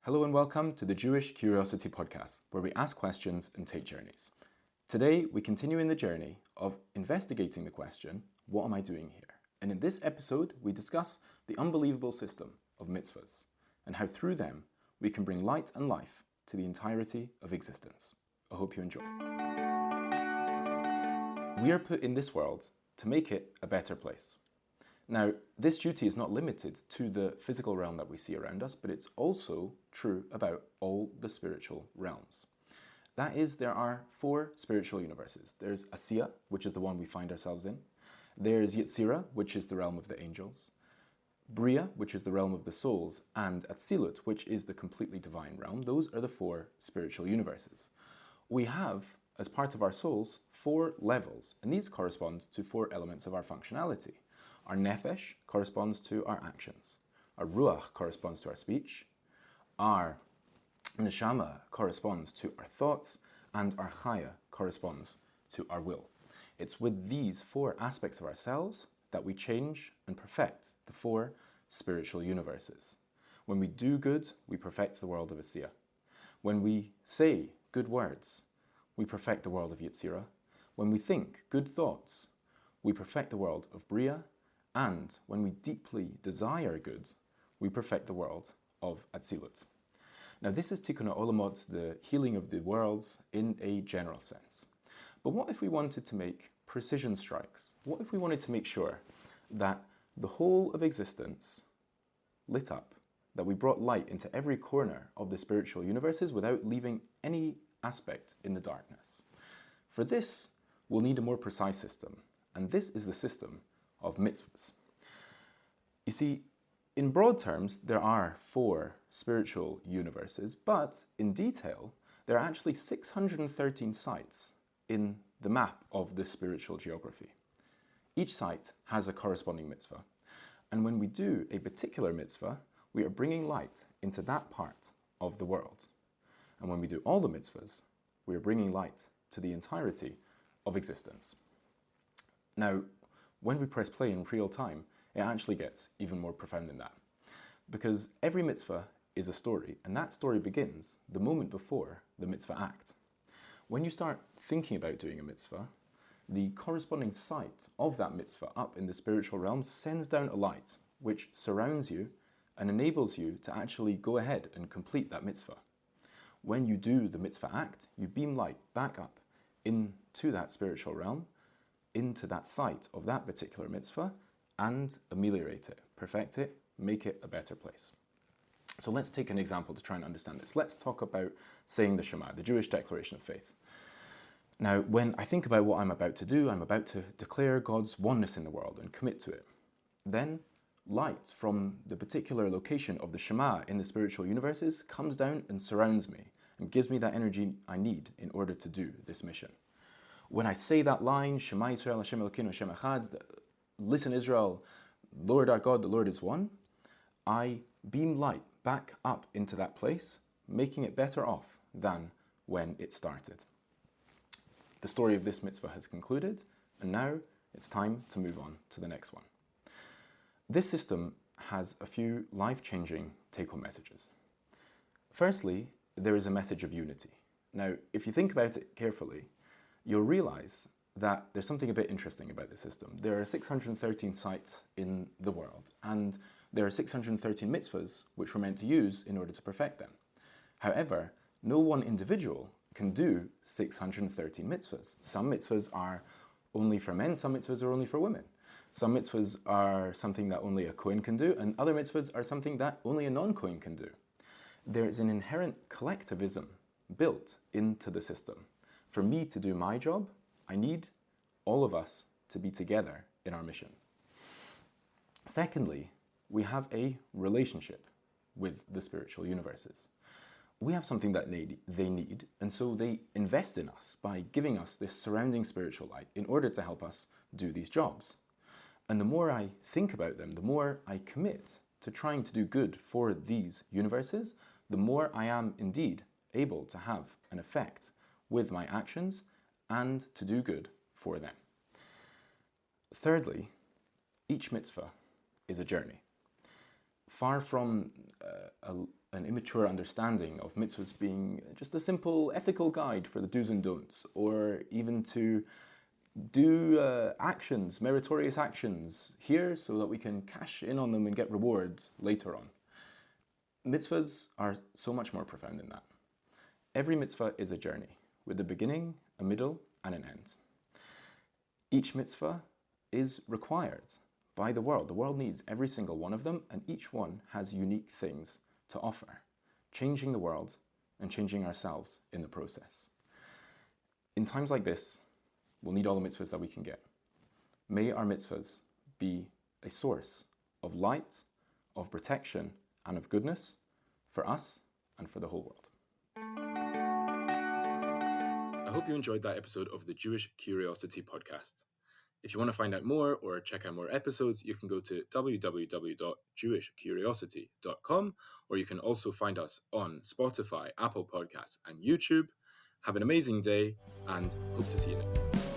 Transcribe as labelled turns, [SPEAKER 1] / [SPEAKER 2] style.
[SPEAKER 1] Hello and welcome to the Jewish Curiosity Podcast, where we ask questions and take journeys. Today, we continue in the journey of investigating the question, what am I doing here? And in this episode, we discuss the unbelievable system of mitzvahs and how through them we can bring light and life to the entirety of existence. I hope you enjoy. We are put in this world to make it a better place. Now, this duty is not limited to the physical realm that we see around us, but it's also true about all the spiritual realms. That is, there are 4 spiritual universes. There's Asiya, which is the one we find ourselves in. There's Yetzirah, which is the realm of the angels. Bria, which is the realm of the souls. And Atzilut, which is the completely divine realm. Those are the 4 spiritual universes. We have, as part of our souls, 4 levels, and these correspond to 4 elements of our functionality. Our Nefesh corresponds to our actions. Our Ruach corresponds to our speech. Our Neshama corresponds to our thoughts. And our Chaya corresponds to our will. It's with these 4 aspects of ourselves that we change and perfect the 4 spiritual universes. When we do good, we perfect the world of Asiya. When we say good words, we perfect the world of Yetzirah. When we think good thoughts, we perfect the world of Bria. And when we deeply desire good, we perfect the world of Atzilut. Now this is Tikkun HaOlamot, the healing of the worlds in a general sense. But what if we wanted to make precision strikes? What if we wanted to make sure that the whole of existence lit up, that we brought light into every corner of the spiritual universes without leaving any aspect in the darkness? For this, we'll need a more precise system, and this is the system of mitzvahs. You see, in broad terms, there are 4 spiritual universes, but in detail, there are actually 613 sites in the map of this spiritual geography. Each site has a corresponding mitzvah, and when we do a particular mitzvah, we are bringing light into that part of the world. And when we do all the mitzvahs, we are bringing light to the entirety of existence. Now, when we press play in real time, it actually gets even more profound than that. Because every mitzvah is a story, and that story begins the moment before the mitzvah act. When you start thinking about doing a mitzvah, the corresponding site of that mitzvah up in the spiritual realm sends down a light which surrounds you and enables you to actually go ahead and complete that mitzvah. When you do the mitzvah act, you beam light back up into that spiritual realm, into that site of that particular mitzvah, and ameliorate it, perfect it, make it a better place. So let's take an example to try and understand this. Let's talk about saying the Shema, the Jewish declaration of faith. Now, when I think about what I'm about to do, I'm about to declare God's oneness in the world and commit to it. Then light from the particular location of the Shema in the spiritual universes comes down and surrounds me and gives me that energy I need in order to do this mission. When I say that line, Shema Yisrael, Hashem Elokeinu, Hashem Echad, listen Israel, Lord our God, the Lord is one, I beam light back up into that place, making it better off than when it started. The story of this mitzvah has concluded, and now it's time to move on to the next one. This system has a few life-changing take-home messages. Firstly, there is a message of unity. Now, if you think about it carefully, you'll realize that there's something a bit interesting about the system. There are 613 sites in the world, and there are 613 mitzvahs which we're meant to use in order to perfect them. However, no one individual can do 613 mitzvahs. Some mitzvahs are only for men, some mitzvahs are only for women. Some mitzvahs are something that only a Kohen can do, and other mitzvahs are something that only a non-Kohen can do. There is an inherent collectivism built into the system. For me to do my job, I need all of us to be together in our mission. Secondly, we have a relationship with the spiritual universes. We have something that they need, and so they invest in us by giving us this surrounding spiritual light in order to help us do these jobs. And the more I think about them, the more I commit to trying to do good for these universes, the more I am indeed able to have an effect with my actions and to do good for them. Thirdly, each mitzvah is a journey. Far from an immature understanding of mitzvahs being just a simple ethical guide for the do's and don'ts, or even to do actions, meritorious actions here so that we can cash in on them and get rewards later on. Mitzvahs are so much more profound than that. Every mitzvah is a journey with a beginning, a middle, and an end. Each mitzvah is required by the world. The world needs every single one of them, and each one has unique things to offer, changing the world and changing ourselves in the process. In times like this, we'll need all the mitzvahs that we can get. May our mitzvahs be a source of light, of protection, and of goodness for us and for the whole world. I hope you enjoyed that episode of the Jewish Curiosity podcast. If you want to find out more or check out more episodes, you can go to www.jewishcuriosity.com, or you can also find us on Spotify, Apple Podcasts, and YouTube. Have an amazing day, and hope to see you next time.